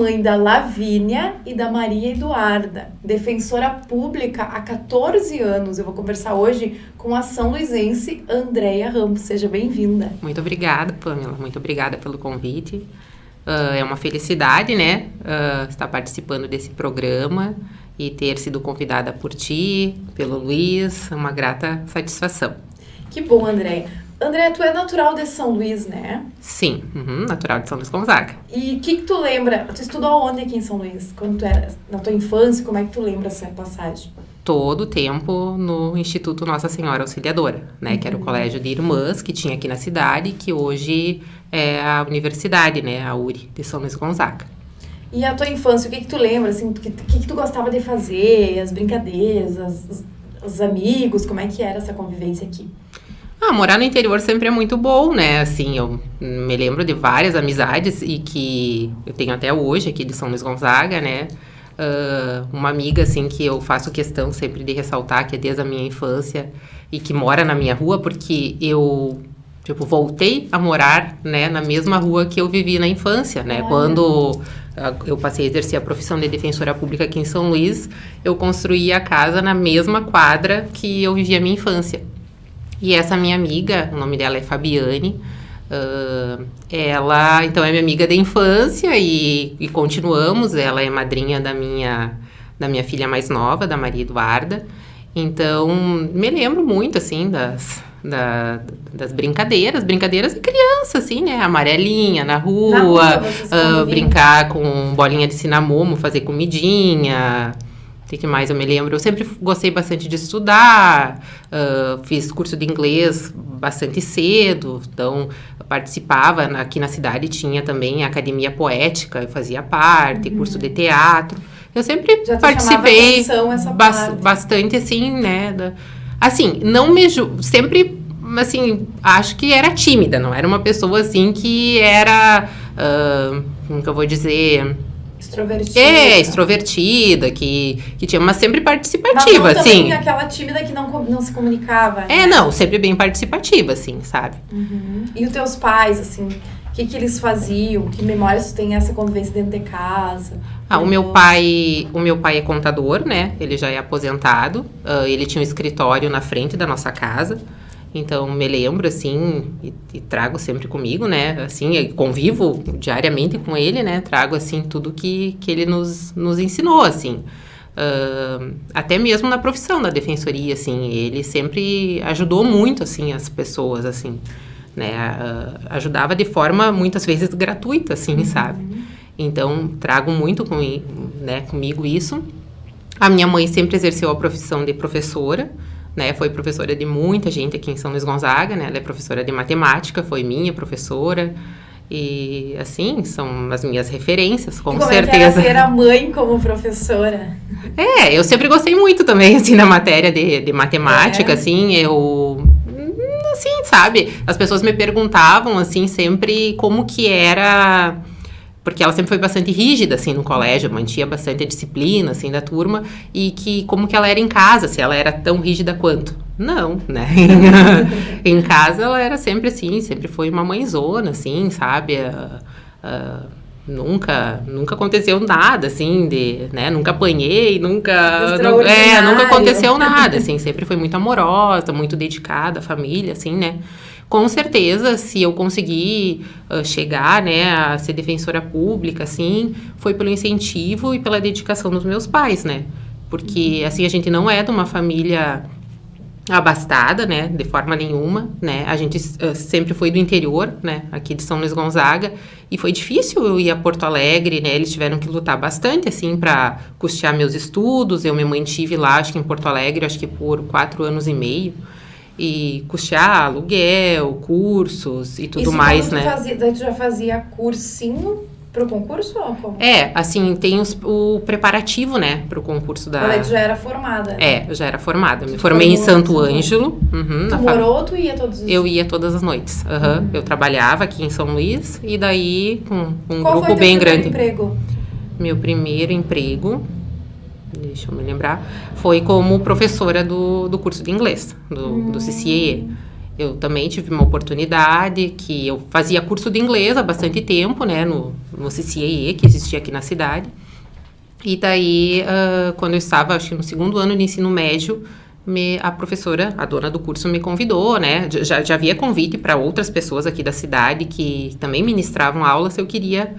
mãe da Lavínia e da Maria Eduarda, defensora pública há 14 anos. Eu vou conversar hoje com a são luisense Andréia Ramos. Seja bem-vinda. Muito obrigada, Pamela. Muito obrigada pelo convite. É uma felicidade, né, estar participando desse programa e ter sido convidada por ti, pelo Luiz. Uma grata satisfação. Que bom, Andréia. Andréia, tu é natural de São Luís, né? Sim, natural de São Luís Gonzaga. E o que tu lembra? Tu estudou onde aqui em São Luís? Quando tu era na tua infância, como é que tu lembra essa passagem? Todo o tempo no Instituto Nossa Senhora Auxiliadora, né? Que era o colégio de irmãs que tinha aqui na cidade, que hoje é a universidade, né? A URI de São Luís Gonzaga. E a tua infância, o que tu lembra, assim? O que tu gostava de fazer? As brincadeiras, os amigos, como é que era essa convivência aqui? Morar no interior sempre é muito bom, né? Assim, eu me lembro de várias amizades e que eu tenho até hoje aqui de São Luís Gonzaga, né? Uma amiga, assim, que eu faço questão sempre de ressaltar, que é desde a minha infância e que mora na minha rua, porque eu, voltei a morar, né, na mesma rua que eu vivi na infância, né? Quando eu passei a exercer a profissão de defensora pública aqui em São Luís, eu construí a casa na mesma quadra que eu vivi a minha infância. E essa minha amiga, o nome dela é Fabiane, ela, então, é minha amiga de infância e continuamos. Ela é madrinha da minha filha mais nova, da Maria Eduarda. Então, me lembro muito, assim, das brincadeiras de criança, assim, né? Amarelinha na rua, brincar com bolinha de cinamomo, fazer comidinha. O que mais eu me lembro? Eu sempre gostei bastante de estudar, fiz curso de inglês bastante cedo, então participava, aqui na cidade tinha também a academia poética, eu fazia parte, curso de teatro. Eu sempre participei bastante, assim, né? Assim, não me sempre, assim, acho que era tímida, não era uma pessoa, assim, que era, como que eu vou dizer... Extrovertida, que tinha, mas sempre participativa, mas não assim. Também aquela tímida que não se comunicava. Né? Não, sempre bem participativa, assim, sabe? E os teus pais, assim, o que eles faziam? Que memórias tu tem essa convivência dentro de casa? O meu pai é contador, né? Ele já é aposentado. Ele tinha um escritório na frente da nossa casa. Então, me lembro, assim, e trago sempre comigo, né, assim, convivo diariamente com ele, né, trago, assim, tudo que ele nos ensinou, assim, até mesmo na profissão da defensoria, assim, ele sempre ajudou muito, assim, as pessoas, assim, né, ajudava de forma, muitas vezes, gratuita, assim, sabe? Então, trago muito comigo isso. A minha mãe sempre exerceu a profissão de professora, né, foi professora de muita gente aqui em São Luís Gonzaga, né, ela é professora de matemática, foi minha professora, e assim, são as minhas referências, com certeza. Como é que era ter a mãe como professora? Eu sempre gostei muito também, assim, da matéria de matemática, assim, assim, sabe, as pessoas me perguntavam, assim, sempre como que era... Porque ela sempre foi bastante rígida, assim, no colégio, mantinha bastante a disciplina, assim, da turma, e que como que ela era em casa, se ela era tão rígida quanto. Não, né? Em casa ela era sempre assim, sempre foi uma mãezona, assim, sabe? Nunca aconteceu nada, assim, né? Nunca apanhei, nunca aconteceu nada, assim, sempre foi muito amorosa, muito dedicada à família, assim, né? Com certeza, se eu conseguir chegar, né, a ser defensora pública, assim, foi pelo incentivo e pela dedicação dos meus pais, né? Porque, assim, a gente não é de uma família abastada, né, de forma nenhuma, né? A gente sempre foi do interior, né, aqui de São Luís Gonzaga, e foi difícil eu ir a Porto Alegre, né? Eles tiveram que lutar bastante, assim, para custear meus estudos. Eu me mantive lá, acho que em Porto Alegre, acho que por 4 anos e meio. E custear aluguel, cursos e tudo mais, né? Daí tu já fazia cursinho pro concurso ou como? Assim, tem o preparativo, né, pro concurso da... Daí tu já era formada? Eu já era formada. Me formei em Santo Ângelo. Tu morou ou tu ia todos os dias? Eu ia todas as noites. Eu trabalhava aqui em São Luís e daí com um Qual grupo bem grande. Qual foi o teu primeiro emprego? Meu primeiro emprego... Deixa eu me lembrar, foi como professora do curso de inglês, do CCIE. eu também tive uma oportunidade que eu fazia curso de inglês há bastante tempo, né, no CCAE, que existia aqui na cidade. E daí, quando eu estava, acho que no 2º ano de ensino médio, a professora, a dona do curso, me convidou, né? Já havia convite para outras pessoas aqui da cidade que também ministravam aulas, se eu queria,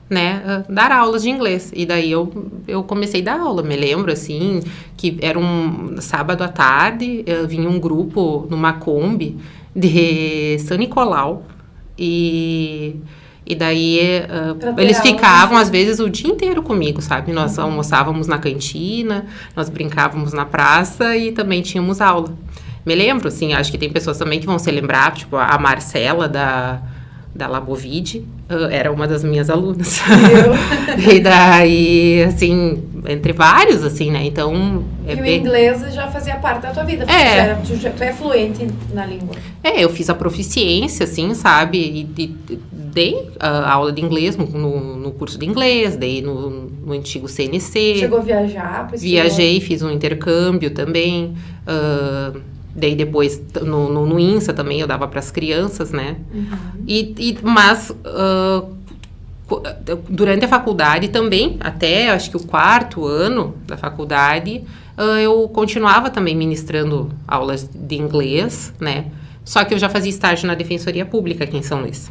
né, dar aulas de inglês. E daí eu comecei a dar aula. Me lembro, assim, que era um sábado à tarde, vinha um grupo numa Kombi de São Nicolau e daí eles ficavam, às vezes, o dia inteiro comigo, sabe? Nós almoçávamos na cantina, nós brincávamos na praça e também tínhamos aula. Me lembro, assim, acho que tem pessoas também que vão se lembrar, tipo, a Marcela da Labovide, era uma das minhas alunas. E daí, assim, entre vários, assim, né? Então... E o inglês já fazia parte da tua vida? Tu é fluente na língua? Eu fiz a proficiência, assim, sabe? E dei aula de inglês no curso de inglês, dei no antigo CNC. Chegou a viajar? Viajei, fiz um intercâmbio também. Daí depois no INSA também eu dava para as crianças, né? Mas durante a faculdade também, até acho que o 4º ano da faculdade, eu continuava também ministrando aulas de inglês, né? Só que eu já fazia estágio na Defensoria Pública aqui em São Luís.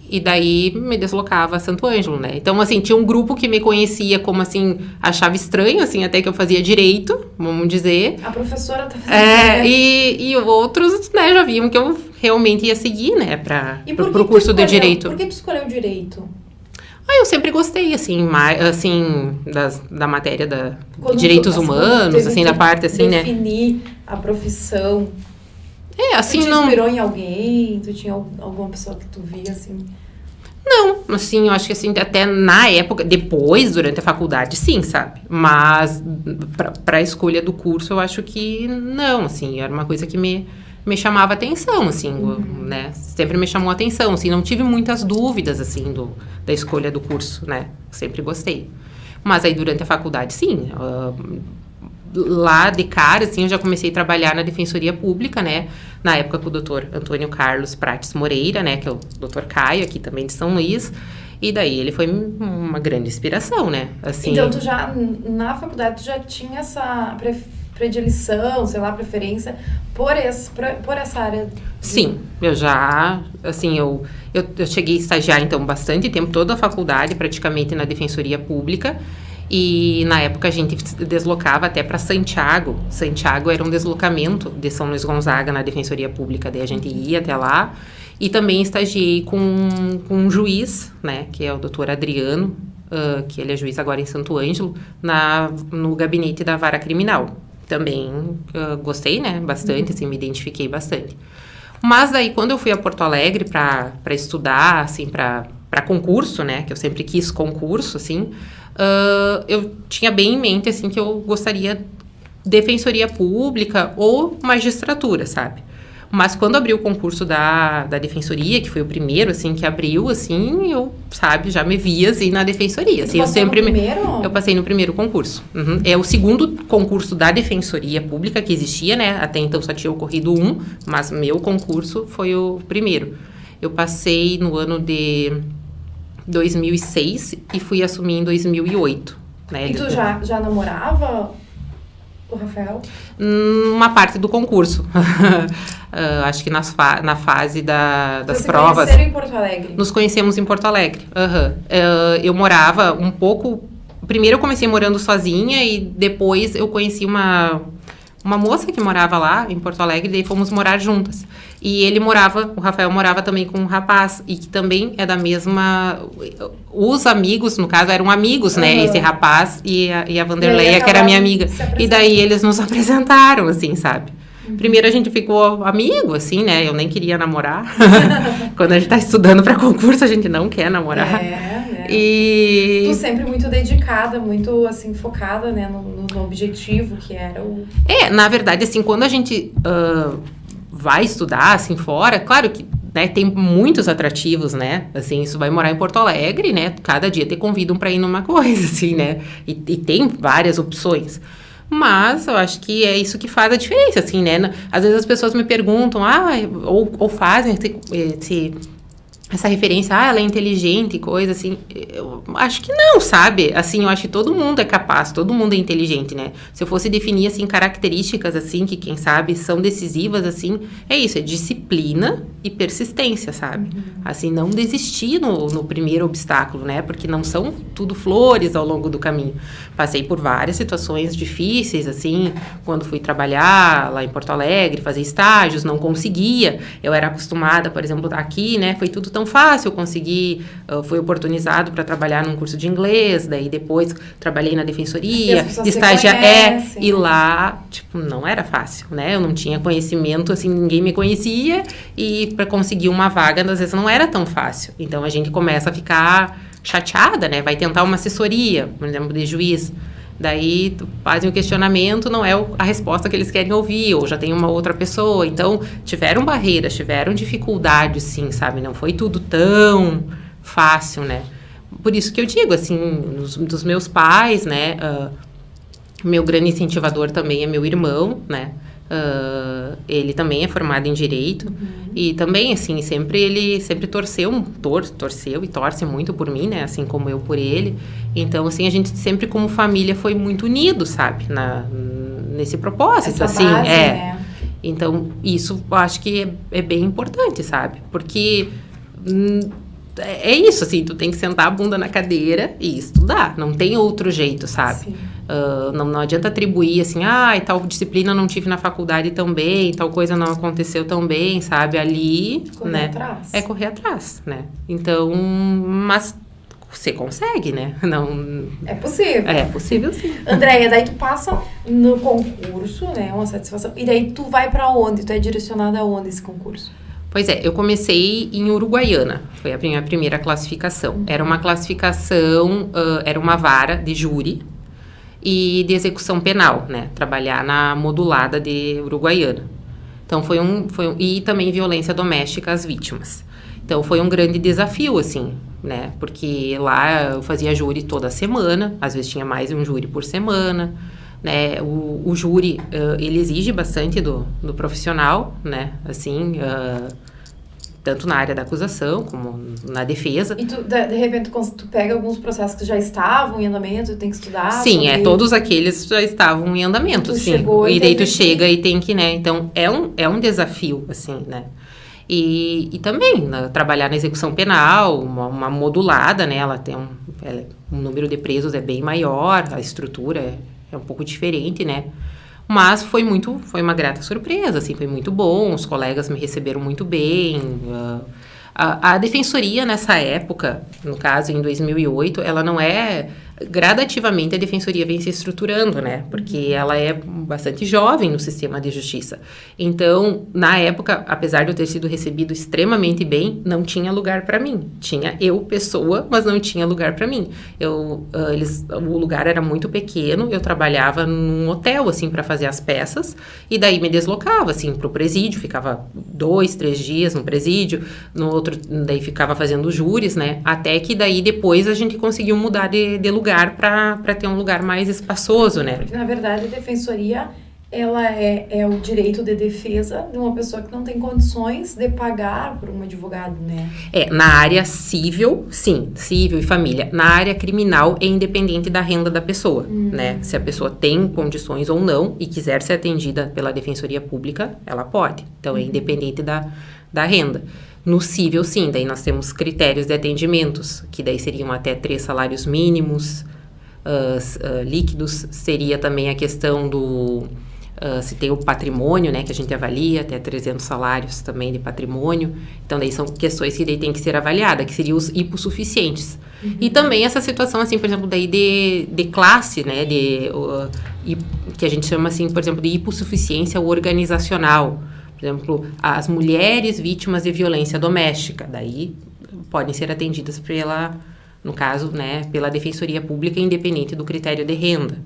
E daí me deslocava a Santo Ângelo, né? Então, assim, tinha um grupo que me conhecia como, assim, achava estranho, assim, até que eu fazia direito, vamos dizer. A professora tá fazendo e outros, né, já viam que eu realmente ia seguir, né, pro curso de direito. Por que tu escolheu direito? Eu sempre gostei, assim, da matéria de direitos humanos, assim, da parte, assim, né? Definir a profissão. Assim, tu te inspirou em alguém? Tu tinha alguma pessoa que tu via, assim? Não, assim, eu acho que, assim, até na época, depois, durante a faculdade, sim, sabe? Mas, pra escolha do curso, eu acho que não, assim, era uma coisa que me chamava atenção, assim, né? Sempre me chamou atenção, assim, não tive muitas dúvidas, assim, da escolha do curso, né? Sempre gostei. Mas aí, durante a faculdade, sim, lá de cara, assim, eu já comecei a trabalhar na Defensoria Pública, né? Na época com o doutor Antônio Carlos Prates Moreira, né? Que é o doutor Caio, aqui também de São Luís. E daí ele foi uma grande inspiração, né? Assim, então, tu já, na faculdade, tu já tinha essa predileção, sei lá, preferência por essa área? Sim, eu já, assim, eu cheguei a estagiar, então, bastante tempo, toda a faculdade, praticamente, na Defensoria Pública. E na época a gente deslocava até para Santiago. Santiago era um deslocamento de São Luís Gonzaga na Defensoria Pública, daí a gente ia até lá. E também estagiei com um juiz, né, que é o doutor Adriano, que ele é juiz agora em Santo Ângelo, no gabinete da Vara Criminal. Também gostei, né, bastante, assim, me identifiquei bastante. Mas daí, quando eu fui a Porto Alegre para estudar, assim, para concurso, né, que eu sempre quis concurso, assim, eu tinha bem em mente, assim, que eu gostaria de Defensoria Pública ou magistratura, sabe? Mas quando abriu o concurso da Defensoria, que foi o primeiro, assim, que abriu, assim, eu, sabe, já me via, assim, na Defensoria. Assim, eu passei no primeiro concurso. É o 2º concurso da Defensoria Pública que existia, né? Até então só tinha ocorrido um, mas meu concurso foi o primeiro. Eu passei no ano de 2006 e fui assumir em 2008. Né? E tu já namorava o Rafael? Uma parte do concurso. Acho que na fase das provas. Vocês se conheceram em Porto Alegre? Nos conhecemos em Porto Alegre. Eu morava um pouco... Primeiro eu comecei morando sozinha e depois eu conheci uma moça que morava lá em Porto Alegre, e daí fomos morar juntas. E o Rafael morava também com um rapaz, e que também é da mesma... Os amigos, no caso, eram amigos, né? Esse rapaz e a Vanderleia, que era minha amiga. E daí eles nos apresentaram, assim, sabe? Primeiro a gente ficou amigo, assim, né? Eu nem queria namorar. Quando a gente tá estudando para concurso, a gente não quer namorar. E... Tu sempre muito dedicada, muito, assim, focada, né? No objetivo que era o... na verdade, assim, quando a gente vai estudar, assim, fora, claro que, né, tem muitos atrativos, né? Assim, isso vai morar em Porto Alegre, né? Cada dia te convidam para ir numa coisa, assim, né? E tem várias opções. Mas eu acho que é isso que faz a diferença, assim, né? Às vezes as pessoas me perguntam, ou fazem essa referência, ela é inteligente, coisa assim. Eu acho que não, sabe? Assim, eu acho que todo mundo é capaz, todo mundo é inteligente, né? Se eu fosse definir, assim, características, assim, que quem sabe são decisivas, assim, é isso, é disciplina e persistência, sabe? Assim, não desistir no primeiro obstáculo, né? Porque não são tudo flores ao longo do caminho. Passei por várias situações difíceis, assim, quando fui trabalhar lá em Porto Alegre, fazer estágios, não conseguia. Eu era acostumada, por exemplo, aqui, né? Foi tudo tão fácil, eu consegui, fui oportunizado para trabalhar num curso de inglês, daí depois trabalhei na defensoria, e lá, tipo, não era fácil, né? Eu não tinha conhecimento, assim, ninguém me conhecia, e para conseguir uma vaga, às vezes não era tão fácil. Então a gente começa a ficar chateada, né? Vai tentar uma assessoria, por exemplo, de juiz. Daí fazem o questionamento, não é a resposta que eles querem ouvir, ou já tem uma outra pessoa. Então, tiveram barreiras, tiveram dificuldades, sim, sabe? Não foi tudo tão fácil, né? Por isso que eu digo, assim, dos meus pais, né? Meu grande incentivador também é meu irmão, né? Ele também é formado em Direito. E também, assim, ele sempre torceu e torce muito por mim, né? Assim como eu por ele. Então, assim, a gente sempre como família foi muito unido, sabe? Nesse propósito, essa assim. base, né? Então, isso eu acho que é bem importante, sabe? Porque é isso, assim, tu tem que sentar a bunda na cadeira e estudar. Não tem outro jeito, sabe? Não adianta atribuir assim, tal disciplina não tive na faculdade também, tal coisa não aconteceu tão bem, sabe? Ali, correr atrás. É correr atrás, né? Então, mas você consegue, né? Não... É possível. É possível, sim. Andréia, daí tu passa no concurso, né? Uma satisfação. E daí tu vai pra onde? Tu é direcionada aonde esse concurso? Pois é, eu comecei em Uruguaiana, foi a minha primeira classificação. Era uma classificação, era uma vara de júri e de execução penal, né? Trabalhar na modulada de Uruguaiana. Então, e também violência doméstica às vítimas. Então, foi um grande desafio, assim, né? Porque lá eu fazia júri toda semana, às vezes tinha mais de um júri por semana, né? O júri, ele exige bastante do profissional, né? Assim, tanto na área da acusação como na defesa. E tu, de repente, tu pega alguns processos que já estavam em andamento, tu tem que estudar? Sim, todos aqueles já estavam em andamento, sim. E daí tu chega e tem que, né? Então, é um desafio, assim, né? E também, né, trabalhar na execução penal, uma modulada, né? Ela tem um número de presos é bem maior, a estrutura é um pouco diferente, né? Mas foi uma grata surpresa, assim, foi muito bom, os colegas me receberam muito bem. A defensoria nessa época, no caso em 2008, ela não é... Gradativamente a defensoria vem se estruturando, né? Porque ela é bastante jovem no sistema de justiça. Então, na época, apesar de eu ter sido recebido extremamente bem, não tinha lugar para mim. Tinha eu, pessoa, mas não tinha lugar para mim. O lugar era muito pequeno, eu trabalhava num hotel, assim, para fazer as peças, e daí me deslocava, assim, pro presídio, ficava 2, 3 dias no presídio, no outro, daí ficava fazendo júris, né? Até que daí depois a gente conseguiu mudar de lugar para ter um lugar mais espaçoso, né? Porque, na verdade, a defensoria, ela é o direito de defesa de uma pessoa que não tem condições de pagar por um advogado, né? Na área civil, sim, civil e família. Na área criminal, é independente da renda da pessoa, né? Se a pessoa tem condições ou não e quiser ser atendida pela defensoria pública, ela pode. Então, é independente da renda. No civil, sim, daí nós temos critérios de atendimentos, que daí seriam até 3 salários mínimos, líquidos. Seria também a questão se tem o patrimônio, né, que a gente avalia, até 300 salários também de patrimônio. Então, daí são questões que daí tem que ser avaliada, que seriam os hipossuficientes. E também essa situação, assim, por exemplo, daí de classe, né, que a gente chama, assim, por exemplo, de hipossuficiência organizacional. Por exemplo, as mulheres vítimas de violência doméstica, daí podem ser atendidas no caso, né, pela Defensoria Pública, independente do critério de renda.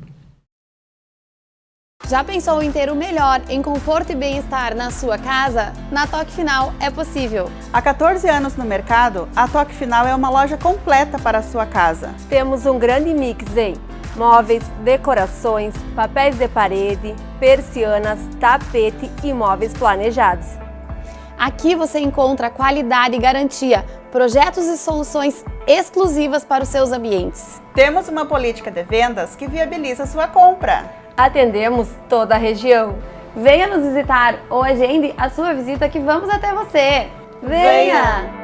Já pensou em ter o melhor em conforto e bem-estar na sua casa? Na Toque Final é possível. Há 14 anos no mercado, a Toque Final é uma loja completa para a sua casa. Temos um grande mix em móveis, decorações, papéis de parede, persianas, tapete e móveis planejados. Aqui você encontra qualidade e garantia, projetos e soluções exclusivas para os seus ambientes. Temos uma política de vendas que viabiliza sua compra. Atendemos toda a região. Venha nos visitar ou agende a sua visita que vamos até você. Venha!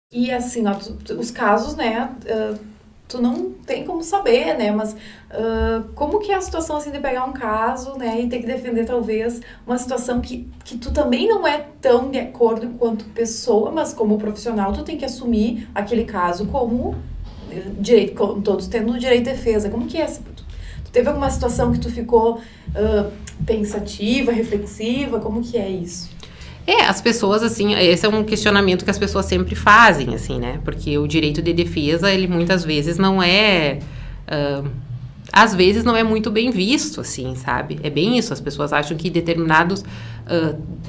E assim, ó, os casos, né, tu não tem como saber, né, mas como que é a situação, assim, de pegar um caso, né, e ter que defender, talvez, uma situação que tu também não é tão de acordo enquanto pessoa, mas como profissional, tu tem que assumir aquele caso como direito, como todos tendo direito de defesa. Como que é? Tu teve alguma situação que tu ficou pensativa, reflexiva? Como que é isso? As pessoas, assim, esse é um questionamento que as pessoas sempre fazem, assim, né? Porque o direito de defesa, ele muitas vezes não é... às vezes não é muito bem visto, assim, sabe? É bem isso, as pessoas acham que determinados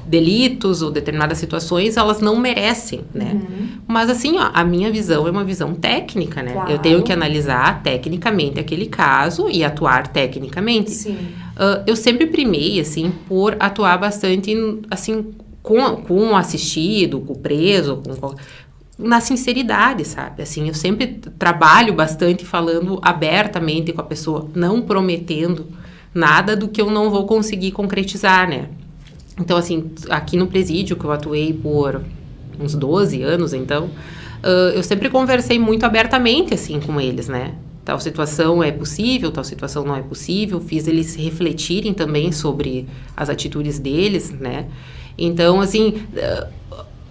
delitos ou determinadas situações, elas não merecem, né? Uhum. Mas, assim, ó, a minha visão é uma visão técnica, né? Claro. Eu tenho que analisar tecnicamente aquele caso e atuar tecnicamente. Sim. Eu sempre primei, assim, por atuar bastante, assim... com o assistido, com o preso, na sinceridade, sabe? Assim, eu sempre trabalho bastante falando abertamente com a pessoa, não prometendo nada do que eu não vou conseguir concretizar, né? Então, assim, aqui no presídio, que eu atuei por uns 12 anos, então, eu sempre conversei muito abertamente, assim, com eles, né? Tal situação é possível, tal situação não é possível, fiz eles refletirem também sobre as atitudes deles, né? Então, assim,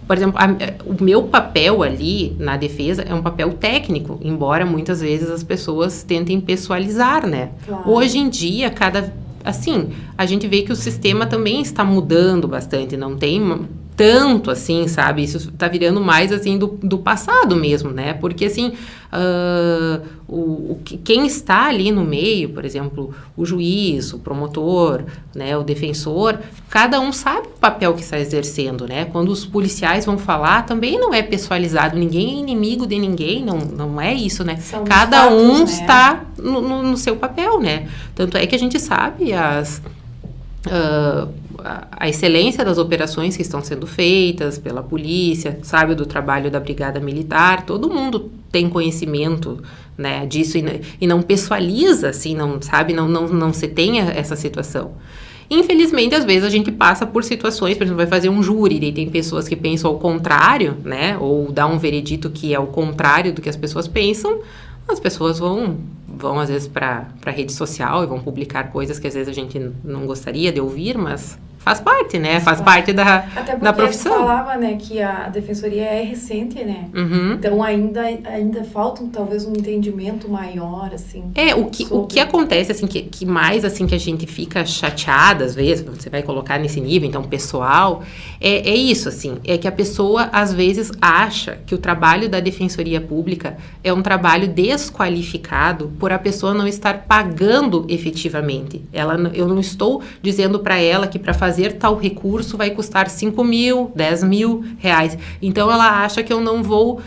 por exemplo, o meu papel ali na defesa é um papel técnico, embora muitas vezes as pessoas tentem pessoalizar, né? Claro. Hoje em dia, assim, a gente vê que o sistema também está mudando bastante, não tem tanto, assim, sabe? Isso tá virando mais, assim, do passado mesmo, né? Porque, assim, quem está ali no meio, por exemplo, o juiz, o promotor, né, o defensor, cada um sabe o papel que está exercendo, né? Quando os policiais vão falar, também não é pessoalizado, ninguém é inimigo de ninguém, não é isso, né? São cada fatos, um, né? Está no seu papel, né? Tanto é que a gente sabe a excelência das operações que estão sendo feitas pela polícia, sabe, do trabalho da Brigada Militar, todo mundo tem conhecimento, né, disso e não pessoaliza, assim, não se tenha essa situação. Infelizmente, às vezes a gente passa por situações, por exemplo, vai fazer um júri, e tem pessoas que pensam ao contrário, né, ou dá um veredito que é o contrário do que as pessoas pensam, as pessoas vão às vezes para rede social e vão publicar coisas que às vezes a gente não gostaria de ouvir, mas faz parte, né? Faz parte da profissão. Até porque falava, né, que a defensoria é recente, né? Uhum. Então ainda falta talvez um entendimento maior, assim. O que acontece, assim, que mais, assim, que a gente fica chateada, às vezes, você vai colocar nesse nível, então, pessoal, é isso, assim, é que a pessoa, às vezes, acha que o trabalho da defensoria pública é um trabalho desqualificado por a pessoa não estar pagando efetivamente. Eu não estou dizendo para ela que para fazer tal recurso vai custar 5 mil, 10 mil reais. Então, ela acha que eu não vou,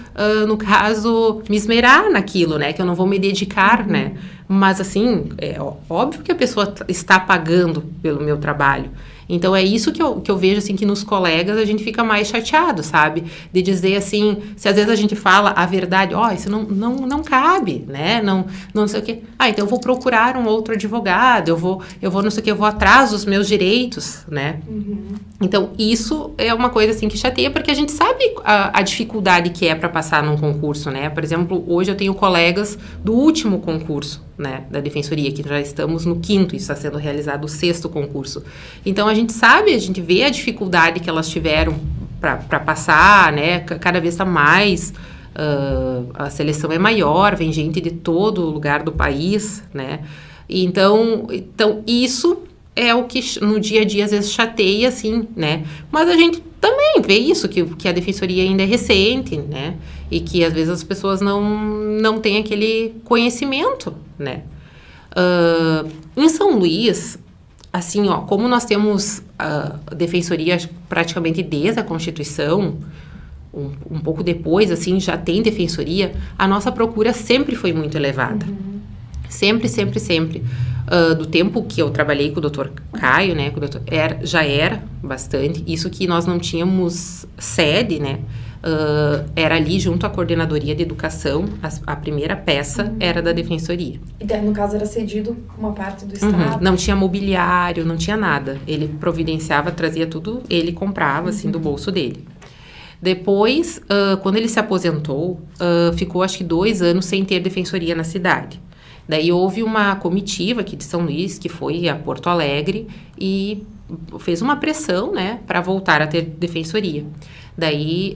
no caso, me esmerar naquilo, né? Que eu não vou me dedicar, né? Mas, assim, é óbvio que a pessoa está pagando pelo meu trabalho. Então, é isso que eu vejo, assim, que nos colegas a gente fica mais chateado, sabe? De dizer, assim, se às vezes a gente fala a verdade, isso não cabe, né? Não sei o quê. Então eu vou procurar um outro advogado, eu vou não sei o quê, eu vou atrás dos meus direitos, né? Uhum. Então, isso é uma coisa, assim, que chateia, porque a gente sabe a dificuldade que é para passar num concurso, né? Por exemplo, hoje eu tenho colegas do último concurso, né, da defensoria, que já estamos no 5º, e está sendo realizado o 6º concurso. Então, a gente vê a dificuldade que elas tiveram para passar, né, cada vez está mais, a seleção é maior, vem gente de todo lugar do país, né, então isso é o que no dia a dia às vezes chateia, assim, né, mas a gente também vê isso, que a defensoria ainda é recente, né, e que às vezes as pessoas não têm aquele conhecimento, né. Em São Luís, assim, como nós temos a defensoria praticamente desde a Constituição, um pouco depois, assim, já tem defensoria, a nossa procura sempre foi muito elevada. Uhum. Sempre, sempre, sempre. Do tempo que eu trabalhei com o Dr. Caio, né, já era bastante. Isso que nós não tínhamos sede, né, era ali junto à Coordenadoria de Educação, a primeira peça era da defensoria. E daí, no caso, era cedido uma parte do Estado? Não tinha mobiliário, não tinha nada. Ele providenciava, trazia tudo, ele comprava, assim, do bolso dele. Depois, quando ele se aposentou, ficou acho que 2 anos sem ter defensoria na cidade. Daí houve uma comitiva aqui de São Luís, que foi a Porto Alegre, e fez uma pressão, né, para voltar a ter defensoria. Daí,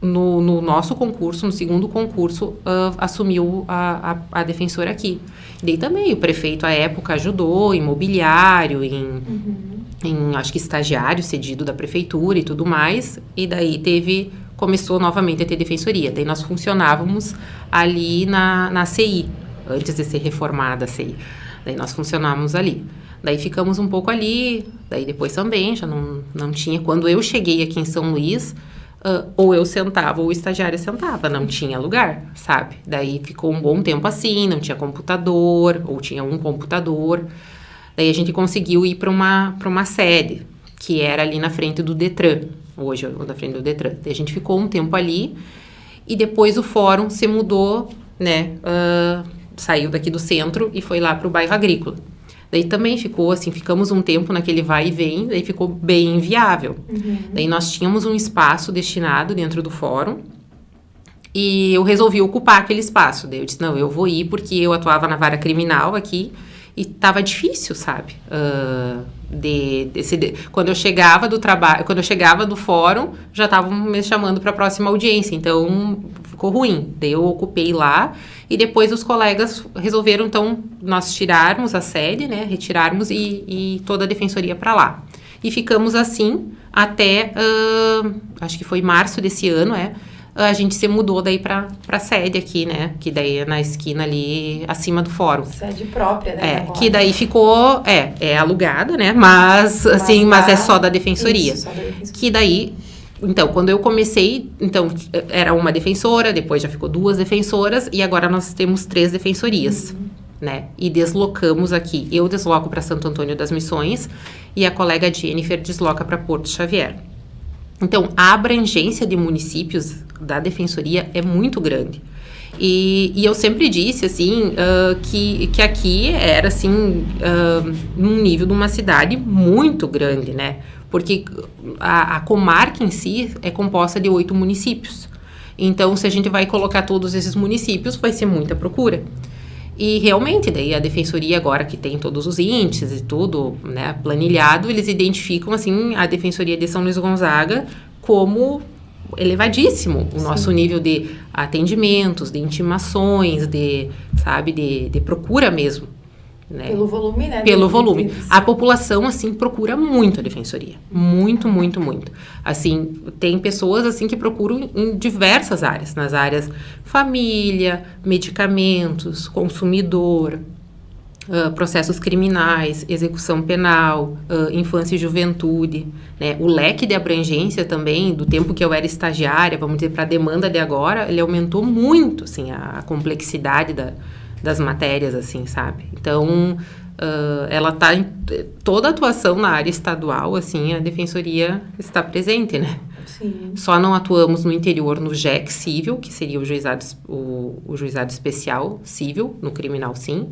no nosso concurso, no 2º concurso, assumiu a defensora aqui. Daí também o prefeito, à época, ajudou em mobiliário, em acho que estagiário cedido da prefeitura e tudo mais. E daí começou novamente a ter defensoria. Daí nós funcionávamos ali na CI, antes de ser reformada a CI. Daí nós funcionávamos ali. Daí ficamos um pouco ali, daí depois também, já não tinha. Quando eu cheguei aqui em São Luís, ou eu sentava ou o estagiário sentava, não tinha lugar, sabe? Daí ficou um bom tempo assim, não tinha computador, ou tinha um computador. Daí a gente conseguiu ir para uma sede, que era ali na frente do Detran, hoje na frente do Detran. Daí a gente ficou um tempo ali, e depois o fórum se mudou, né, saiu daqui do centro e foi lá para o bairro Agrícola. Daí também ficou assim, ficamos um tempo naquele vai e vem, daí ficou bem inviável. Uhum. Daí nós tínhamos um espaço destinado dentro do fórum, e eu resolvi ocupar aquele espaço. Daí eu disse, não, eu vou ir, porque eu atuava na vara criminal aqui, e tava difícil, sabe? Quando eu chegava do trabalho, quando eu chegava do fórum, já estavam me chamando para a próxima audiência, então ficou ruim. Daí eu ocupei lá, e depois os colegas resolveram, então, nós tirarmos a sede, né, retirarmos e toda a defensoria para lá. E ficamos assim até, acho que foi março desse ano, a gente se mudou daí pra sede aqui, né, que daí é na esquina ali, acima do fórum. Sede própria, né? Que daí ficou, é alugada, né, mas é só da defensoria. Isso, só da defensoria. Que daí, então, quando eu comecei, então, era uma defensora, depois já ficou 2 defensoras, e agora nós temos 3 defensorias, né, e deslocamos aqui. Eu desloco para Santo Antônio das Missões, e a colega Jennifer desloca para Porto Xavier. Então, a abrangência de municípios da Defensoria é muito grande. E eu sempre disse, assim, que aqui era, assim, num nível de uma cidade muito grande, né? Porque a comarca em si é composta de 8 municípios. Então, se a gente vai colocar todos esses municípios, vai ser muita procura. E realmente, daí a Defensoria agora que tem todos os índices e tudo, né, planilhado, eles identificam, assim, a Defensoria de São Luís Gonzaga como elevadíssimo o nosso nível de atendimentos, de intimações, de procura mesmo. Né? Pelo volume, né? Pelo volume. A população, assim, procura muito a Defensoria. Muito, muito, muito. Assim, tem pessoas, assim, que procuram em diversas áreas. Nas áreas família, medicamentos, consumidor, processos criminais, execução penal, infância e juventude. Né? O leque de abrangência também, do tempo que eu era estagiária, vamos dizer, para a demanda de agora, ele aumentou muito, assim, a complexidade das matérias, assim, sabe? Então, ela está em toda a atuação na área estadual, assim, a Defensoria está presente, né? Sim. Só não atuamos no interior no JEC civil, que seria o juizado especial civil, no criminal, sim.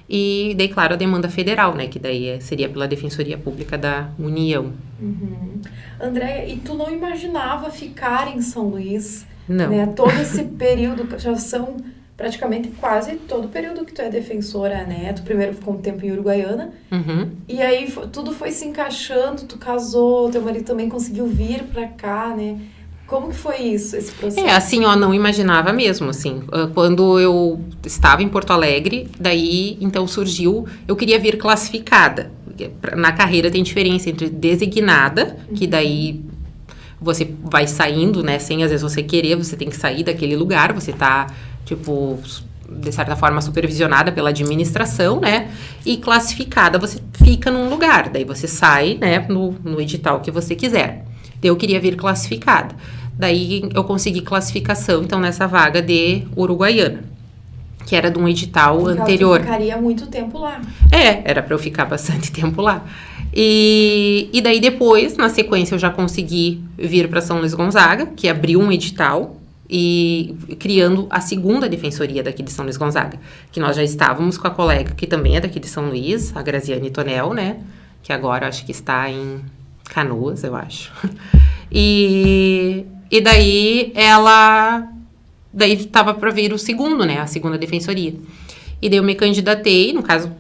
E daí, claro, a demanda federal, né? Que daí seria pela Defensoria Pública da União. Uhum. Andréia, e tu não imaginava ficar em São Luís? Não. Né? Todo esse período, já são praticamente quase todo o período que tu é defensora, né? Tu primeiro ficou um tempo em Uruguaiana. Uhum. E aí tudo foi se encaixando, tu casou, teu marido também conseguiu vir pra cá, né? Como que foi isso, esse processo? Assim, não imaginava mesmo, assim. Quando eu estava em Porto Alegre, daí, então, surgiu... Eu queria vir classificada. Na carreira tem diferença entre designada, que daí você vai saindo, né? Sem, às vezes, você querer, você tem que sair daquele lugar. Você tá, tipo, de certa forma, supervisionada pela administração, né? E classificada, você fica num lugar. Daí, você sai, né? No edital que você quiser. Eu queria vir classificada. Daí, eu consegui classificação, então, nessa vaga de Uruguaiana, que era de um edital anterior. Tu ficaria muito tempo lá. Era para eu ficar bastante tempo lá. E daí, depois, na sequência, eu já consegui vir para São Luís Gonzaga, que abriu um edital, e criando a segunda defensoria daqui de São Luís Gonzaga, que nós já estávamos com a colega, que também é daqui de São Luís, a Graziane Tonel, né? Que agora acho que está em Canoas, eu acho. E daí daí estava para vir o segundo, né, a segunda defensoria. E daí eu me candidatei, no caso,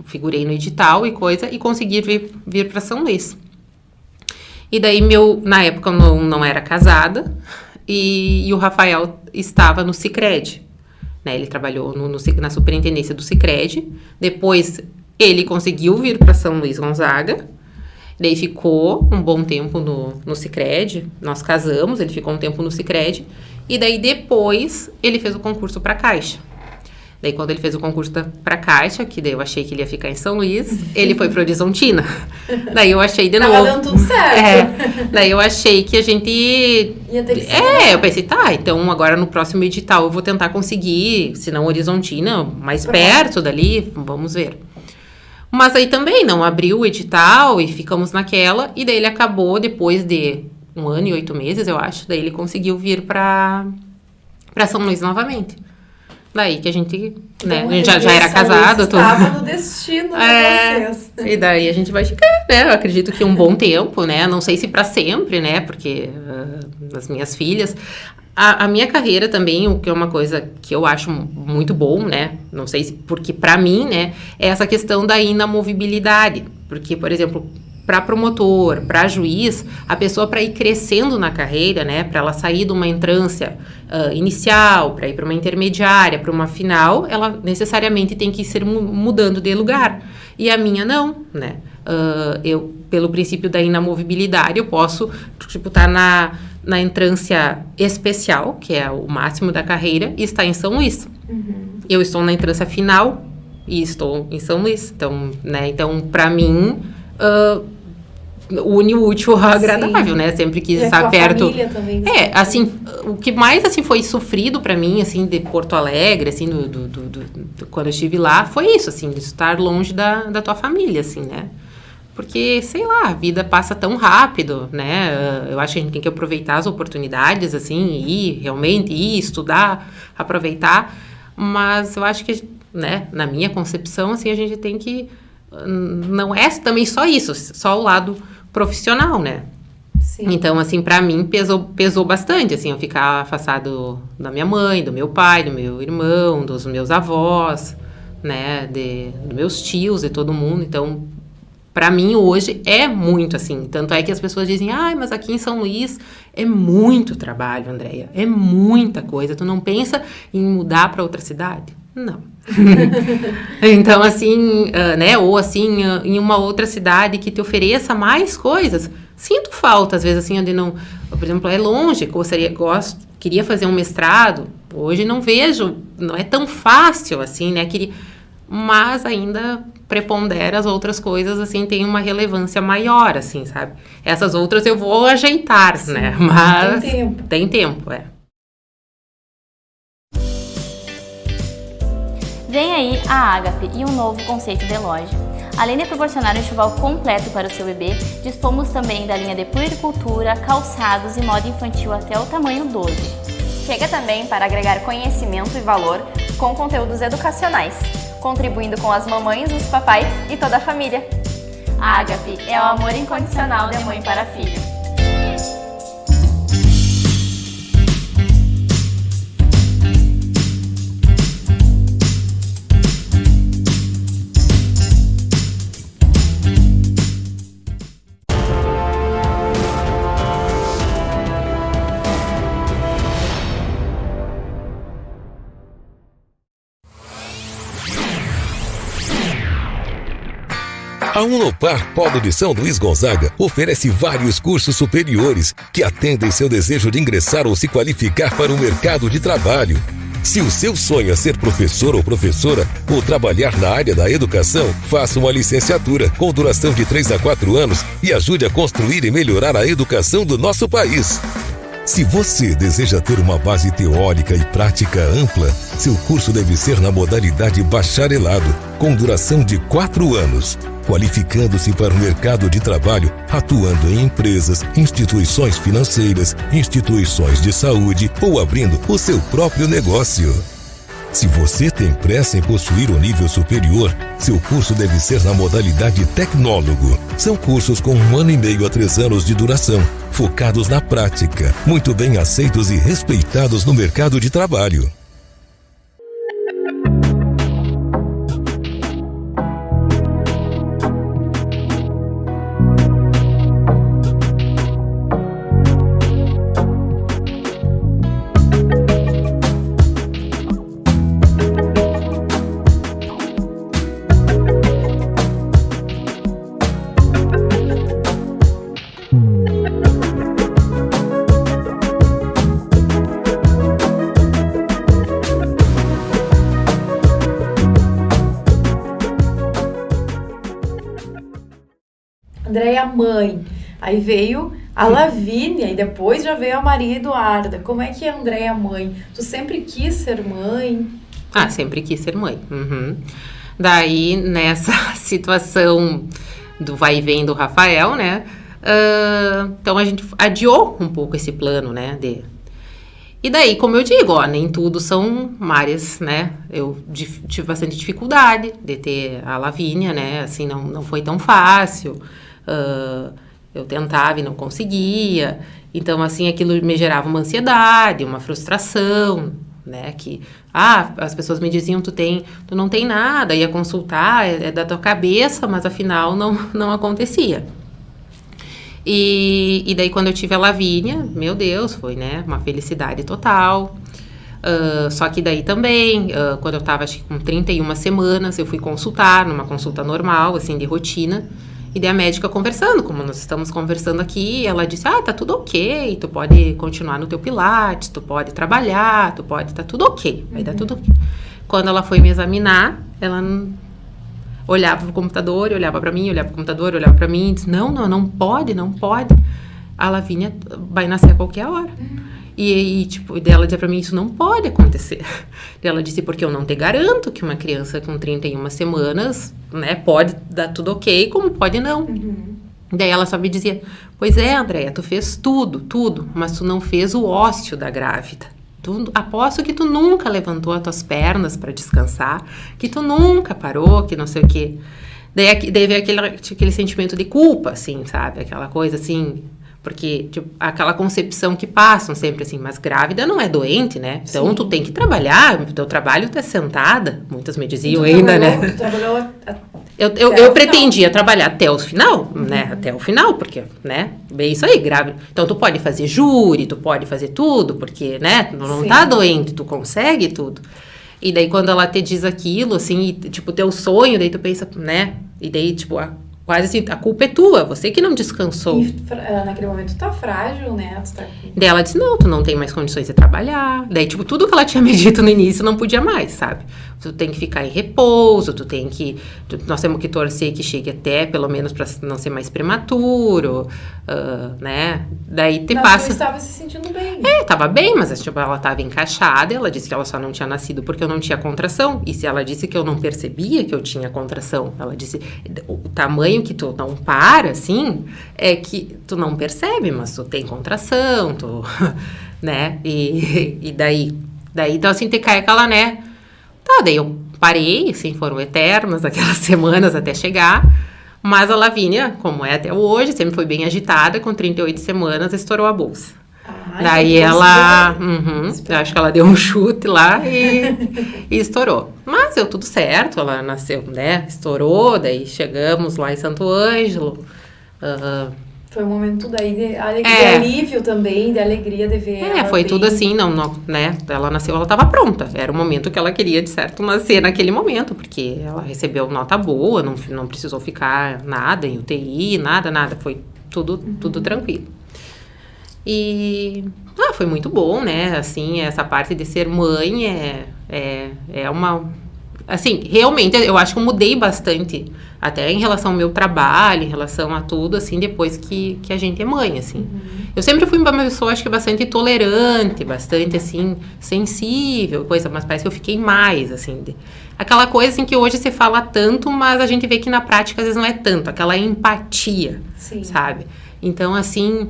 figurei no edital e coisa, e consegui vir para São Luís. E daí na época eu não era casada, e o Rafael estava no Sicredi, né, ele trabalhou na superintendência do Sicredi. Depois ele conseguiu vir para São Luís Gonzaga. Daí ficou um bom tempo no Sicredi, nós casamos, ele ficou um tempo no Sicredi, e daí depois ele fez o concurso para Caixa. Daí quando ele fez o concurso para Caixa, que daí eu achei que ele ia ficar em São Luís, ele foi para Horizontina. Daí eu achei de novo... Tava dando tudo certo. Daí eu achei que a gente... Ia ter que ser. Eu pensei, então agora no próximo edital eu vou tentar conseguir, se não Horizontina, mais perto dali, vamos ver. Mas aí também não abriu o edital e ficamos naquela. E daí ele acabou, depois de 1 ano e 8 meses, eu acho. Daí ele conseguiu vir pra São Luís novamente. Daí que a gente, né, a gente já era casado. Estava no destino de vocês. E daí a gente vai ficar, né? Eu acredito que um bom tempo, né? Não sei se pra sempre, né? Porque as minhas filhas... A minha carreira também, o que é uma coisa que eu acho muito bom, né? Não sei se, porque para mim, né, é essa questão da inamovibilidade. Porque, por exemplo, para promotor, para juiz, a pessoa para ir crescendo na carreira, né, para ela sair de uma entrância inicial, para ir para uma intermediária, para uma final, ela necessariamente tem que ir mudando de lugar. E a minha não, né? Eu, pelo princípio da inamovibilidade, eu posso, tipo, estar na entrância especial, que é o máximo da carreira, e estar em São Luís. Uhum. Eu estou na entrância final e estou em São Luís. Então, né, para mim, une o útil ao agradável, né? Sempre quis estar perto. A família também. Assim, o que mais, assim, foi sofrido para mim, assim, de Porto Alegre, assim, quando eu estive lá, foi isso, assim, de estar longe da tua família, assim, né? porque, sei lá, a vida passa tão rápido, né? Eu acho que a gente tem que aproveitar as oportunidades, assim, ir estudar, aproveitar. Mas eu acho que, né, na minha concepção, assim, a gente tem que... Não é também só isso, só o lado profissional, né? Sim. Então, assim, pra mim pesou bastante, assim, eu ficar afastado da minha mãe, do meu pai, do meu irmão, dos meus avós, né, dos meus tios e todo mundo. Então, pra mim, hoje, é muito, assim. Tanto é que as pessoas dizem, mas aqui em São Luís é muito trabalho, Andréia. É muita coisa. Tu não pensa em mudar pra outra cidade? Não. Então, assim, né, ou assim, em uma outra cidade que te ofereça mais coisas. Sinto falta, às vezes, assim, de não... Por exemplo, é longe, queria fazer um mestrado. Hoje não vejo, não é tão fácil, assim, né? Mas ainda prepondera as outras coisas, assim, tem uma relevância maior, assim, sabe? Essas outras eu vou ajeitar, sim, né? Mas tem tempo, Vem aí a Ágape e um novo conceito de loja. Além de proporcionar um enxoval completo para o seu bebê, dispomos também da linha de puericultura, calçados e moda infantil até o tamanho 12. Chega também para agregar conhecimento e valor com conteúdos educacionais, contribuindo com as mamães, os papais e toda a família. A Ágape é o amor incondicional de mãe para filho. A Unopar Polo de São Luís Gonzaga oferece vários cursos superiores que atendem seu desejo de ingressar ou se qualificar para o mercado de trabalho. Se o seu sonho é ser professor ou professora ou trabalhar na área da educação, faça uma licenciatura com duração de 3 a 4 anos e ajude a construir e melhorar a educação do nosso país. Se você deseja ter uma base teórica e prática ampla, seu curso deve ser na modalidade bacharelado, com duração de 4 anos, qualificando-se para o mercado de trabalho, atuando em empresas, instituições financeiras, instituições de saúde ou abrindo o seu próprio negócio. Se você tem pressa em possuir um nível superior, seu curso deve ser na modalidade tecnólogo. São cursos com 1 ano e meio a 3 anos de duração, focados na prática, muito bem aceitos e respeitados no mercado de trabalho. Andréia, mãe. Aí veio a Lavínia e depois já veio a Maria Eduarda. Como é que é a Andréia, mãe? Tu sempre quis ser mãe? Sempre quis ser mãe. Uhum. Daí, nessa situação do vai e vem do Rafael, né? Então, a gente adiou um pouco esse plano, né? E daí, como eu digo, nem tudo são áreas, né? Eu tive bastante dificuldade de ter a Lavínia, né? Assim, não foi tão fácil. Eu tentava e não conseguia. Então, assim, aquilo me gerava uma ansiedade, uma frustração, né? Que, as pessoas me diziam, tu não tem nada, ia consultar, é da tua cabeça, mas afinal não acontecia. E daí, quando eu tive a Lavínia, meu Deus, foi, né, uma felicidade total. Só que daí também, quando eu tava, acho que com 31 semanas, eu fui consultar, numa consulta normal, assim, de rotina. E daí a médica conversando, como nós estamos conversando aqui, ela disse, tá tudo ok, tu pode continuar no teu pilates, tu pode trabalhar, tá tudo ok, vai dar tudo ok. Quando ela foi me examinar, ela olhava pro computador, olhava pra mim, olhava pro computador, olhava pra mim, e disse, não pode. A Lavínia vai nascer a qualquer hora. E tipo, dela dizia pra mim, isso não pode acontecer. Ela disse, porque eu não te garanto que uma criança com 31 semanas, né, pode dar tudo ok, como pode não. Daí ela só me dizia, pois é, Andréia, tu fez tudo, mas tu não fez o ósseo da grávida. Aposto que tu nunca levantou as tuas pernas para descansar, que tu nunca parou, que não sei o quê. Daí veio aquele sentimento de culpa, assim, sabe? Aquela coisa, assim... Porque, tipo, aquela concepção que passam sempre, assim, mas grávida não é doente, né? Então, tu tem que trabalhar, o teu trabalho tu é sentada. Muitas me diziam ainda, né? Tu trabalhou Eu pretendia trabalhar até o final, né? Até o final, porque, né? Bem isso aí, grávida. Então, tu pode fazer júri, tu pode fazer tudo, porque, né? Tu não tá doente, tu consegue tudo. E daí, quando ela te diz aquilo, assim, e, tipo, teu sonho, daí tu pensa, né? E daí, tipo, quase assim, a culpa é tua, você que não descansou. E naquele momento tu tá frágil, né? Daí ela disse, não, tu não tem mais condições de trabalhar. Daí, tipo, tudo que ela tinha me dito no início não podia mais, sabe? Tu tem que ficar em repouso, nós temos que torcer que chegue até, pelo menos, pra não ser mais prematuro, né? Daí Mas tu estava se sentindo bem. Tava bem, mas tipo, ela tava encaixada, ela disse que ela só não tinha nascido porque eu não tinha contração. E se ela disse que eu não percebia que eu tinha contração, ela disse, o tamanho que tu não para, assim, é que tu não percebe, mas tu tem contração, né? E daí, então assim, te cai aquela, né? Tá, daí eu parei, assim, foram eternas aquelas semanas até chegar, mas a Lavínia, como é até hoje, sempre foi bem agitada, com 38 semanas, estourou a bolsa. Daí ela, eu acho que ela deu um chute lá e estourou. Mas deu tudo certo, ela nasceu, né, estourou, daí chegamos lá em Santo Ângelo. Foi um momento daí de alívio também, de alegria de ver ela foi bem. tudo assim, não, né, ela nasceu, ela estava pronta, era o momento que ela queria, de certo, nascer naquele momento, porque ela recebeu nota boa, não precisou ficar nada em UTI, nada, foi tudo tranquilo. E foi muito bom, né, assim, essa parte de ser mãe é uma... Assim, realmente, eu acho que eu mudei bastante, até em relação ao meu trabalho, em relação a tudo, assim, depois que a gente é mãe, assim. Eu sempre fui uma pessoa, acho que bastante tolerante, bastante, assim, sensível, coisa, mas parece que eu fiquei mais, assim, aquela coisa, assim, que hoje se fala tanto, mas a gente vê que na prática, às vezes, não é tanto, aquela empatia, sabe? Então, assim...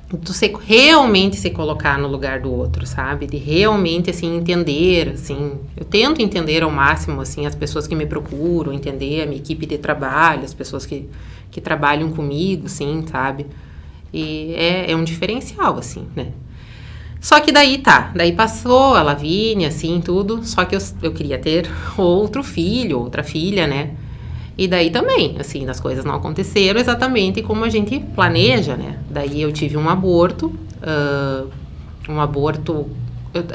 tu realmente se colocar no lugar do outro, sabe? De realmente, assim, entender, assim... Eu tento entender ao máximo, assim, as pessoas que me procuram, entender a minha equipe de trabalho, as pessoas que trabalham comigo, assim, sabe? E é um diferencial, assim, né? Só que daí passou a Lavínia, assim, tudo, só que eu queria ter outro filho, outra filha, né? E daí também, assim, as coisas não aconteceram exatamente como a gente planeja, né? Daí eu tive um aborto,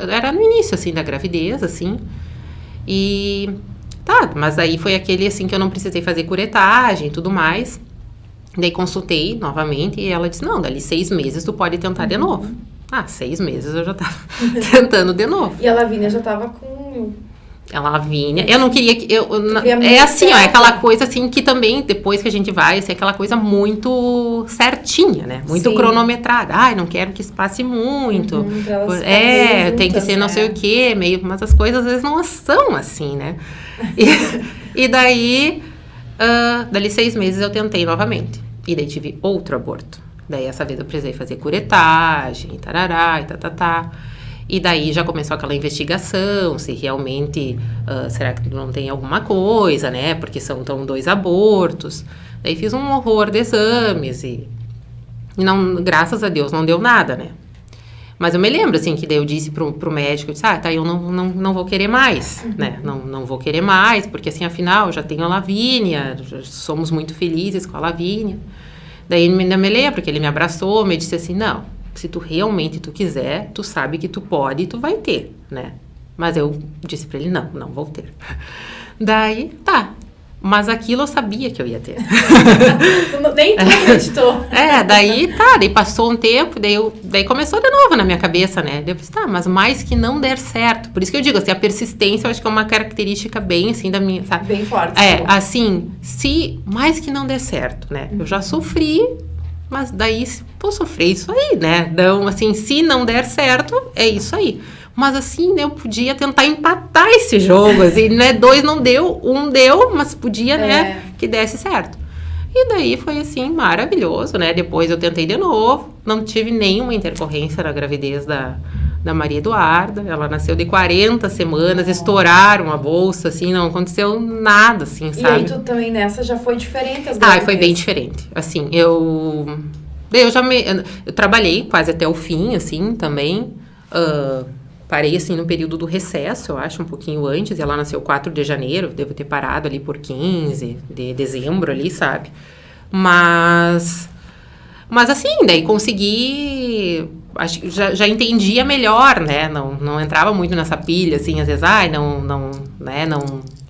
era no início, assim, da gravidez, assim, e mas aí foi aquele, assim, que eu não precisei fazer curetagem e tudo mais. Daí consultei novamente e ela disse, não, dali 6 meses tu pode tentar de novo. 6 meses eu já tava tentando de novo. E a Lavínia já tava com... A Lavínia, eu não queria que... é assim, é aquela coisa assim que também, depois que a gente vai, assim, aquela coisa muito certinha, né? Muito cronometrada. Não quero que isso passe muito. Tem que ser não sei o quê, meio... Mas as coisas às vezes não são assim, né? E daí, dali 6 meses eu tentei novamente. E daí tive outro aborto. Daí essa vez eu precisei fazer curetagem, tarará, e E daí já começou aquela investigação, se realmente, será que não tem alguma coisa, né? Porque são 2 abortos. Daí fiz um horror de exames e não, graças a Deus não deu nada, né? Mas eu me lembro, assim, que daí eu disse pro médico, eu disse, eu não vou querer mais, né? Não vou querer mais, porque assim, afinal, eu já tenho a Lavínia, somos muito felizes com a Lavínia. Daí ele me lembra, porque ele me abraçou, me disse assim, não, se tu realmente quiser, tu sabe que tu pode e tu vai ter, né? Mas eu disse pra ele, não vou ter. Daí, mas aquilo eu sabia que eu ia ter. Nem tu acreditou. Daí passou um tempo, daí começou de novo na minha cabeça, né? Daí eu pensei, mas mais que não der certo. Por isso que eu digo, assim, a persistência eu acho que é uma característica bem, assim, da minha, sabe? Bem forte. Assim, se mais que não der certo, né? Eu já sofri, mas daí vou sofrer isso aí, né? Então, assim, se não der certo, é isso aí. Mas assim, né, eu podia tentar empatar esse jogo, assim, né? 2 não deu, 1 deu, mas podia, né, que desse certo. E daí foi assim, maravilhoso, né? Depois eu tentei de novo, não tive nenhuma intercorrência na gravidez da Maria Eduarda. Ela nasceu de 40 semanas, estouraram a bolsa, assim, não aconteceu nada, assim, sabe? E aí tu também nessa já foi diferente as gravidez? Foi bem diferente. Assim, eu trabalhei quase até o fim, assim, também. Parei, assim, no período do recesso, eu acho, um pouquinho antes. E ela nasceu 4 de janeiro, devo ter parado ali por 15 de dezembro ali, sabe? Mas assim, daí consegui... Acho que já entendia melhor, né? Não entrava muito nessa pilha, assim, às vezes,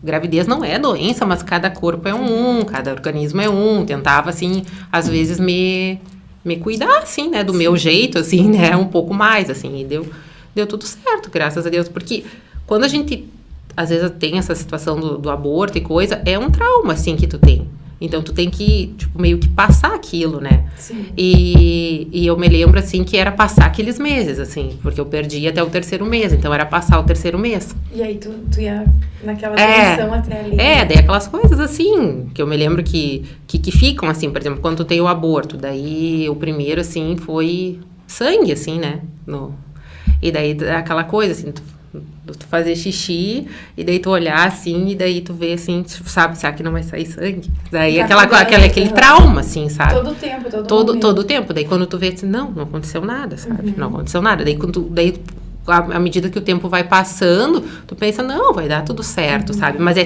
gravidez não é doença, mas cada corpo é cada organismo é tentava, assim, às vezes me cuidar, assim, né? Do meu jeito, assim, né? Um pouco mais, assim, e deu tudo certo, graças a Deus, porque quando a gente, às vezes, tem essa situação do aborto e coisa, é um trauma, assim, que tu tem. Então, tu tem que, tipo, meio que passar aquilo, né? Sim. E eu me lembro, assim, que era passar aqueles meses, assim, porque eu perdi até o 3º mês, então era passar o 3º mês. E aí tu ia naquela tensão até ali. Daí aquelas coisas, assim, que eu me lembro que ficam, assim, por exemplo, quando tu tem o aborto, daí o primeiro, assim, foi sangue, assim, né? E daí aquela coisa, assim, tu fazer xixi, e daí tu olhar, assim, e daí tu vê, assim, tipo, sabe, será que não vai sair sangue? Daí aquele trauma, assim, sabe? Todo o tempo, todo o tempo. Daí quando tu vê, assim, não aconteceu nada, sabe? Não aconteceu nada. Daí, à medida que o tempo vai passando, tu pensa, não, vai dar tudo certo, sabe? Mas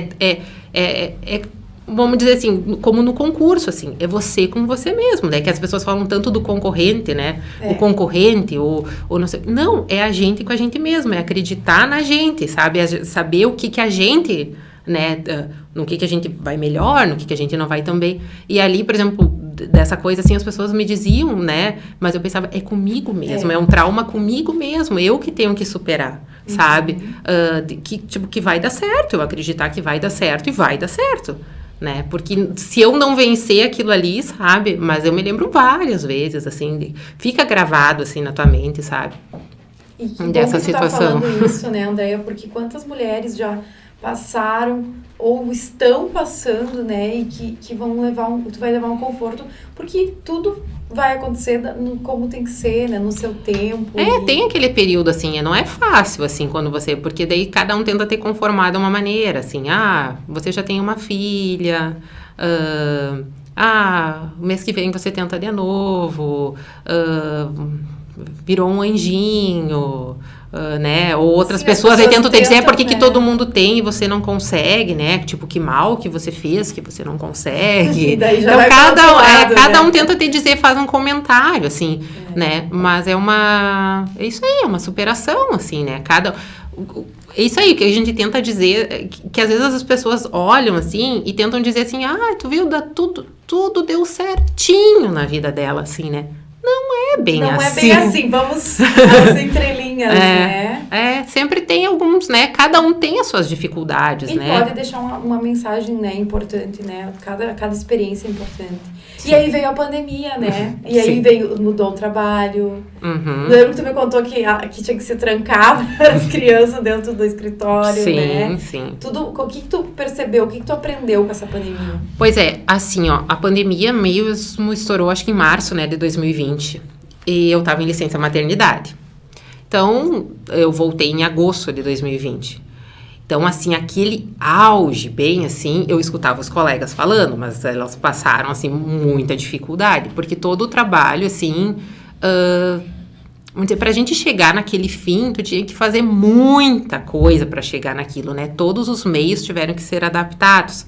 vamos dizer assim, como no concurso, assim, é você com você mesmo, né? Que as pessoas falam tanto do concorrente, né? O concorrente, ou não sei. Não, é a gente com a gente mesmo, é acreditar na gente, sabe? Saber o que a gente, né? No que a gente vai melhor, no que a gente não vai tão bem. E ali, por exemplo, dessa coisa, assim, as pessoas me diziam, né? Mas eu pensava, é comigo mesmo, é um trauma comigo mesmo, eu que tenho que superar, sabe? Que vai dar certo, eu acreditar que vai dar certo e vai dar certo. Né? Porque se eu não vencer aquilo ali, sabe? Mas eu me lembro várias vezes, assim, fica gravado, assim, na tua mente, sabe? E que dessa bom que tu situação. tá falando isso, né, Andréia? Porque quantas mulheres já passaram ou estão passando, né? E que vão tu vai levar um conforto, porque tudo vai acontecer como tem que ser, né? No seu tempo. Tem aquele período, assim, não é fácil, assim, porque daí cada um tenta ter conformado uma maneira, assim, você já tem uma filha, o mês que vem você tenta de novo, virou um anjinho, né? Ou outras pessoas aí tentam te dizer por que todo mundo tem e você não consegue, né? Tipo, que mal que você fez, que você não consegue. E daí já então, vai cada um tenta te dizer, faz um comentário, assim, né? Mas é isso aí, é uma superação, assim, né? É isso aí que a gente tenta dizer, que às vezes as pessoas olham, assim, e tentam dizer assim, tu viu, tudo deu certinho na vida dela, assim, né? Não é bem assim. Vamos às entrelinhas, né? Sempre tem alguns, né? Cada um tem as suas dificuldades, e né? Pode deixar uma mensagem, né, importante, né? Cada experiência é importante. Sim. E aí veio a pandemia, né? E aí mudou o trabalho. Lembro que tu me contou que tinha que se trancar as crianças dentro do escritório, né? Sim. O que tu percebeu? O que tu aprendeu com essa pandemia? Pois é, assim, a pandemia mesmo estourou, acho que em março, né, de 2020. E eu tava em licença maternidade. Então, eu voltei em agosto de 2020. Então, assim, aquele auge, bem assim, eu escutava os colegas falando, mas elas passaram, assim, muita dificuldade. Porque todo o trabalho, assim, vamos dizer, pra gente chegar naquele fim, tu tinha que fazer muita coisa para chegar naquilo, né? Todos os meios tiveram que ser adaptados.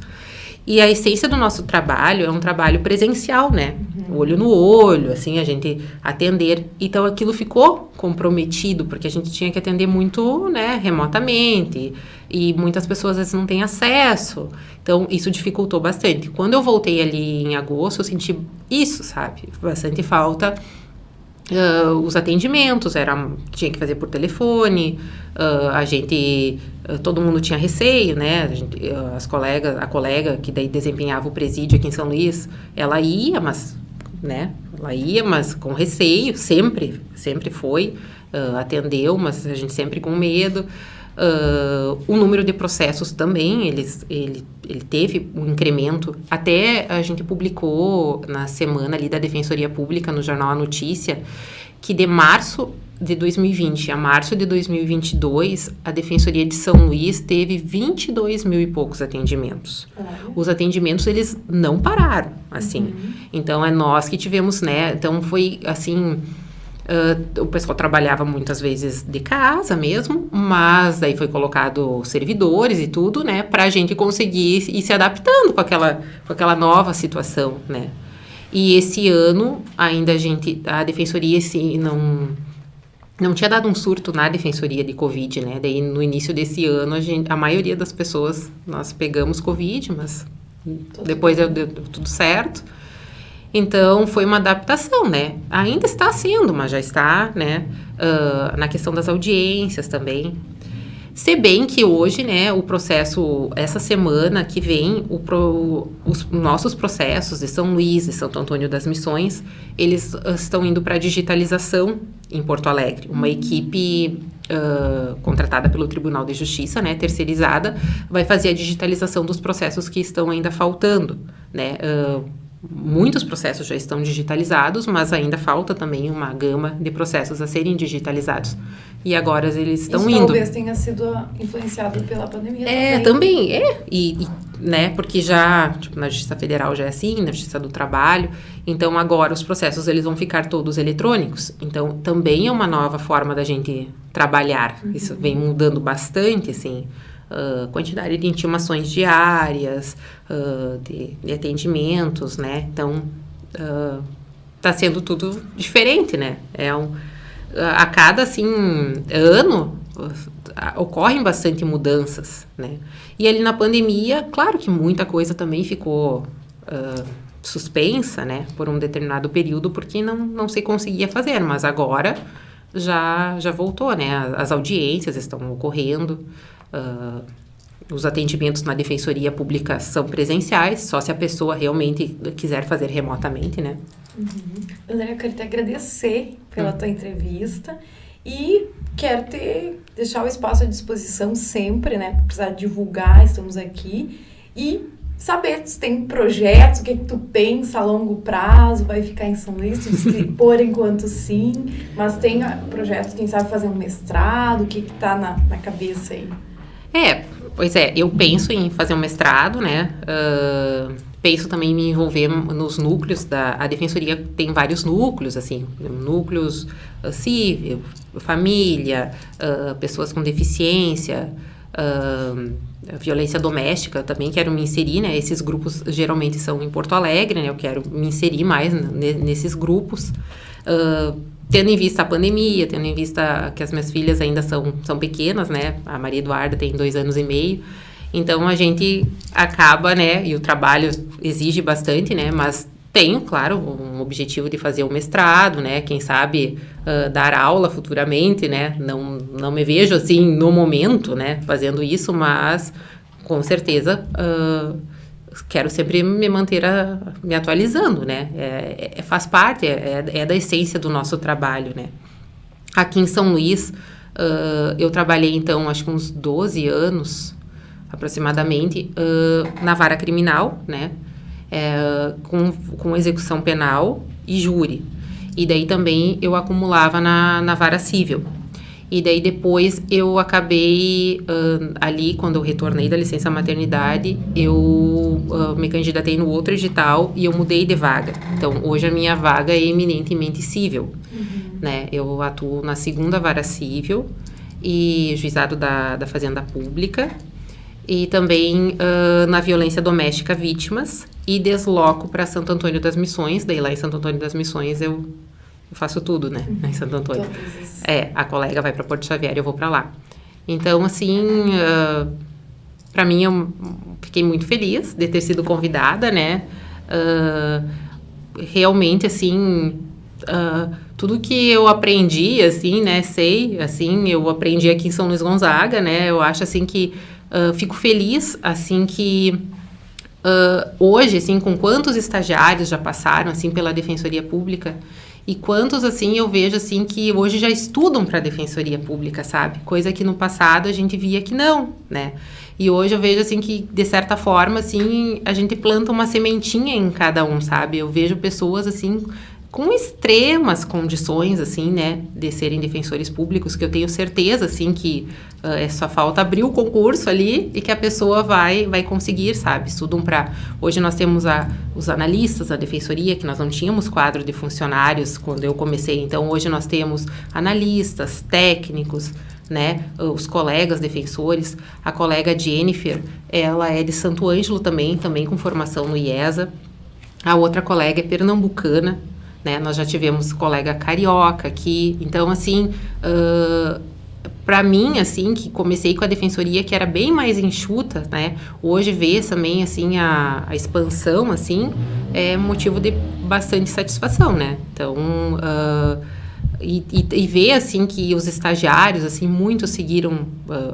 E a essência do nosso trabalho é um trabalho presencial, né? Olho no olho, assim, a gente atender. Então, aquilo ficou comprometido, porque a gente tinha que atender muito, né, remotamente. E muitas pessoas, às vezes, não têm acesso. Então, isso dificultou bastante. Quando eu voltei ali em agosto, eu senti isso, sabe? Bastante falta. Os atendimentos, tinha que fazer por telefone, todo mundo tinha receio, né? A colega que daí desempenhava o presídio aqui em São Luís, ela ia, mas né? Ela ia, mas com receio, sempre foi. Atendeu, mas a gente sempre com medo. O número de processos também, ele teve um incremento. Até a gente publicou na semana ali da Defensoria Pública, no jornal A Notícia, que de março de 2020 a março de 2022, a Defensoria de São Luís teve 22 mil e poucos atendimentos. Os atendimentos, eles não pararam, assim. Então, é nós que tivemos, né? Então, foi, assim... o pessoal trabalhava muitas vezes de casa mesmo, mas daí foi colocado servidores e tudo, né? Pra gente conseguir ir se adaptando com aquela nova situação, né? E esse ano, ainda a Defensoria, assim, não tinha dado um surto na Defensoria de Covid, né? Daí, no início desse ano, a maioria das pessoas, nós pegamos Covid, mas depois deu tudo certo. Então, foi uma adaptação, né? Ainda está sendo, mas já está, né? Na questão das audiências também. Se bem que hoje, né, o processo, essa semana que vem, os nossos processos de São Luís e Santo Antônio das Missões, eles estão indo para a digitalização em Porto Alegre. Uma equipe contratada pelo Tribunal de Justiça, né, terceirizada, vai fazer a digitalização dos processos que estão ainda faltando, né? Muitos processos já estão digitalizados, mas ainda falta também uma gama de processos a serem digitalizados. E agora eles estão indo. Talvez tenha sido influenciado pela pandemia também. Né, porque já, tipo, na Justiça Federal já é assim, na Justiça do Trabalho. Então, agora os processos, eles vão ficar todos eletrônicos. Então, também é uma nova forma da gente trabalhar. Isso vem mudando bastante, assim. Quantidade de intimações diárias, de atendimentos, né? Então, tá sendo tudo diferente, né? A cada, assim, ano, ocorrem bastante mudanças, né? E ali na pandemia, claro que muita coisa também ficou suspensa, né? Por um determinado período, porque não se conseguia fazer, mas agora já voltou, né? As audiências estão ocorrendo, os atendimentos na Defensoria Pública são presenciais, só se a pessoa realmente quiser fazer remotamente, né? Andréia, eu quero te agradecer pela tua entrevista e quero deixar o espaço à disposição sempre, né? Precisar divulgar, estamos aqui. E saber se tem projetos, o que tu pensa a longo prazo, vai ficar em São Luís, tu diz que por enquanto sim, mas tem projetos, quem sabe fazer um mestrado, o que tá na cabeça aí? Pois é, eu penso em fazer um mestrado, né? Penso também em me envolver nos núcleos a Defensoria tem vários núcleos, assim, núcleos civil, família, pessoas com deficiência, violência doméstica, também quero me inserir, né? Esses grupos geralmente são em Porto Alegre, né? Eu quero me inserir mais nesses grupos, tendo em vista a pandemia, tendo em vista que as minhas filhas ainda são pequenas, né? A Maria Eduarda tem 2 anos e meio, então a gente acaba, né? E o trabalho exige bastante, né? Mas tenho, claro, um objetivo de fazer o mestrado, né? Quem sabe dar aula futuramente, né? Não me vejo assim no momento, né? Fazendo isso, mas com certeza quero sempre me manter me atualizando, né? Faz parte, é da essência do nosso trabalho, né? Aqui em São Luís, eu trabalhei, então, acho que uns 12 anos, aproximadamente, na vara criminal, né? Com execução penal e júri. E daí também eu acumulava na vara civil. E daí depois eu acabei, ali quando eu retornei da licença maternidade, eu me candidatei no outro edital e eu mudei de vaga. Então, hoje a minha vaga é eminentemente civil, né? Eu atuo na 2ª vara civil e juizado da Fazenda Pública e também na violência doméstica vítimas e desloco para Santo Antônio das Missões. Daí lá em Santo Antônio das Missões eu faço tudo, né? Em Santo Antônio. A colega vai para Porto Xavier e eu vou para lá. Então, assim, para mim, eu fiquei muito feliz de ter sido convidada, né? Realmente, assim, tudo que eu aprendi, assim, né? Eu aprendi aqui em São Luís Gonzaga, né? Eu acho, assim, que fico feliz, assim, que hoje, assim, com quantos estagiários já passaram, assim, pela Defensoria Pública e quantos, assim, eu vejo, assim, que hoje já estudam para a Defensoria Pública, sabe? Coisa que no passado a gente via que não, né? E hoje eu vejo, assim, que, de certa forma, assim, a gente planta uma sementinha em cada um, sabe? Eu vejo pessoas, assim, com extremas condições, assim, né, de serem defensores públicos, que eu tenho certeza, assim, que só falta abrir o concurso ali e que a pessoa vai conseguir, sabe? Estudam para... Hoje nós temos os analistas da defensoria, que nós não tínhamos quadro de funcionários quando eu comecei, então hoje nós temos analistas, técnicos, né, os colegas defensores. A colega Jennifer, ela é de Santo Ângelo também com formação no IESA. A outra colega é pernambucana, né, nós já tivemos colega carioca aqui. Então, assim, para mim, assim, que comecei com a defensoria, que era bem mais enxuta, né, hoje ver também, assim, a expansão, assim, é motivo de bastante satisfação, né. Então, e ver, assim, que os estagiários, assim, muitos seguiram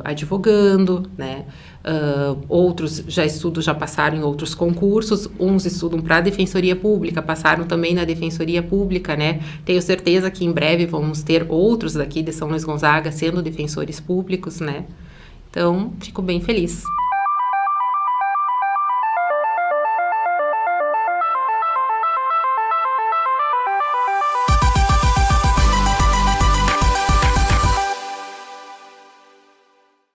advogando, né, outros já passaram em outros concursos, uns estudam para a Defensoria Pública, passaram também na Defensoria Pública, né, tenho certeza que em breve vamos ter outros daqui de São Luís Gonzaga sendo defensores públicos, né, então, fico bem feliz.